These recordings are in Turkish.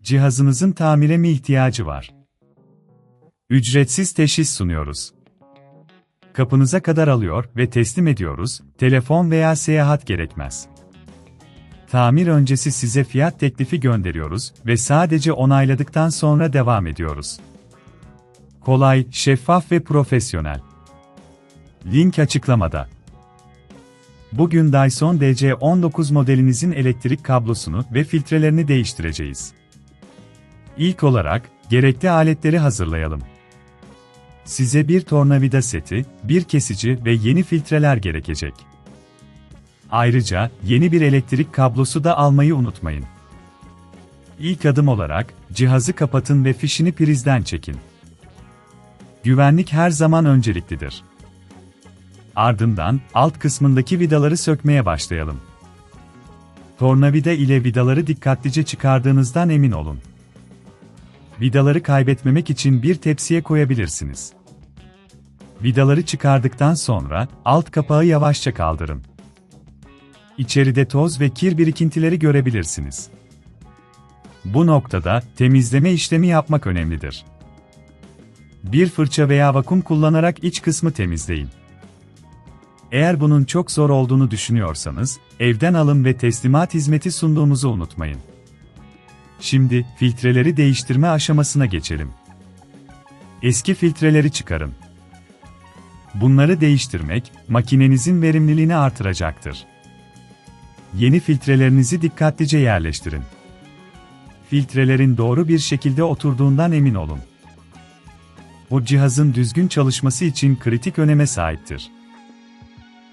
Cihazınızın tamire mi ihtiyacı var? Ücretsiz teşhis sunuyoruz. Kapınıza kadar alıyor ve teslim ediyoruz, telefon veya seyahat gerekmez. Tamir öncesi size fiyat teklifi gönderiyoruz ve sadece onayladıktan sonra devam ediyoruz. Kolay, şeffaf ve profesyonel. Link açıklamada. Bugün Dyson DC19 modelinizin elektrik kablosunu ve filtrelerini değiştireceğiz. İlk olarak, gerekli aletleri hazırlayalım. Size bir tornavida seti, bir kesici ve yeni filtreler gerekecek. Ayrıca, yeni bir elektrik kablosu da almayı unutmayın. İlk adım olarak, cihazı kapatın ve fişini prizden çekin. Güvenlik her zaman önceliklidir. Ardından, alt kısmındaki vidaları sökmeye başlayalım. Tornavida ile vidaları dikkatlice çıkardığınızdan emin olun. Vidaları kaybetmemek için bir tepsiye koyabilirsiniz. Vidaları çıkardıktan sonra, alt kapağı yavaşça kaldırın. İçeride toz ve kir birikintileri görebilirsiniz. Bu noktada, temizleme işlemi yapmak önemlidir. Bir fırça veya vakum kullanarak iç kısmı temizleyin. Eğer bunun çok zor olduğunu düşünüyorsanız, evden alın ve teslimat hizmeti sunduğumuzu unutmayın. Şimdi, filtreleri değiştirme aşamasına geçelim. Eski filtreleri çıkarın. Bunları değiştirmek, makinenizin verimliliğini artıracaktır. Yeni filtrelerinizi dikkatlice yerleştirin. Filtrelerin doğru bir şekilde oturduğundan emin olun. Bu cihazın düzgün çalışması için kritik öneme sahiptir.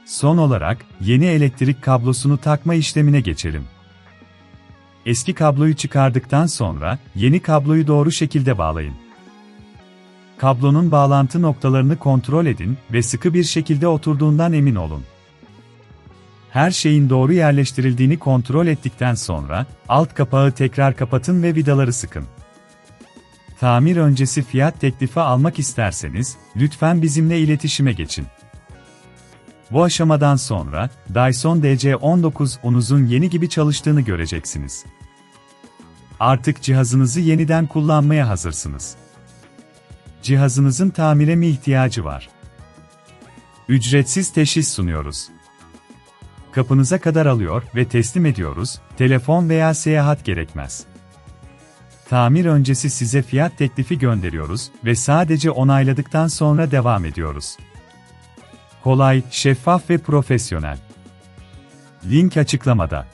Son olarak, yeni elektrik kablosunu takma işlemine geçelim. Eski kabloyu çıkardıktan sonra, yeni kabloyu doğru şekilde bağlayın. Kablonun bağlantı noktalarını kontrol edin ve sıkı bir şekilde oturduğundan emin olun. Her şeyin doğru yerleştirildiğini kontrol ettikten sonra, alt kapağı tekrar kapatın ve vidaları sıkın. Tamir öncesi fiyat teklifi almak isterseniz, lütfen bizimle iletişime geçin. Bu aşamadan sonra, Dyson DC19'unuzun yeni gibi çalıştığını göreceksiniz. Artık cihazınızı yeniden kullanmaya hazırsınız. Cihazınızın tamire mi ihtiyacı var? Ücretsiz teşhis sunuyoruz. Kapınıza kadar alıyor ve teslim ediyoruz, telefon veya seyahat gerekmez. Tamir öncesi size fiyat teklifi gönderiyoruz ve sadece onayladıktan sonra devam ediyoruz. Kolay, şeffaf ve profesyonel. Link açıklamada.